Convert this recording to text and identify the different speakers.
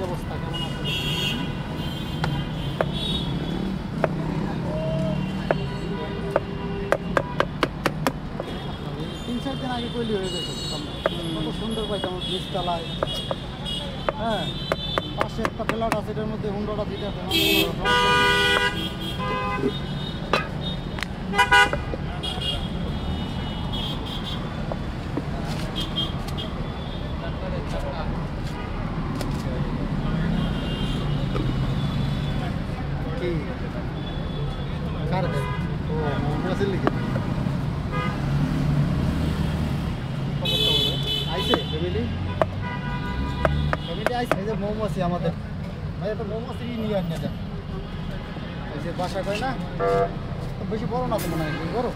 Speaker 1: অবস্থা কেমন আছে? 3-4 দিন আগে তৈরি হয়ে গেছে কত সুন্দর পাইছে আমার নিচতলায়। হ্যাঁ, পাশে একটা ফ্ল্যাট আছে, এটার মধ্যে হুন্ডাটা দিতে হবে। কি কার দেয়? ও মোহাম্মদ লিখে আইসে ফ্যামিলি আইসে। এই যে মৌমাছি আমাদের ভাই, একটা মৌমাছি নিয়ে আন না যা। এই যে বাসা কয় না, বেশি বড় না তো মনে হয়, বড়।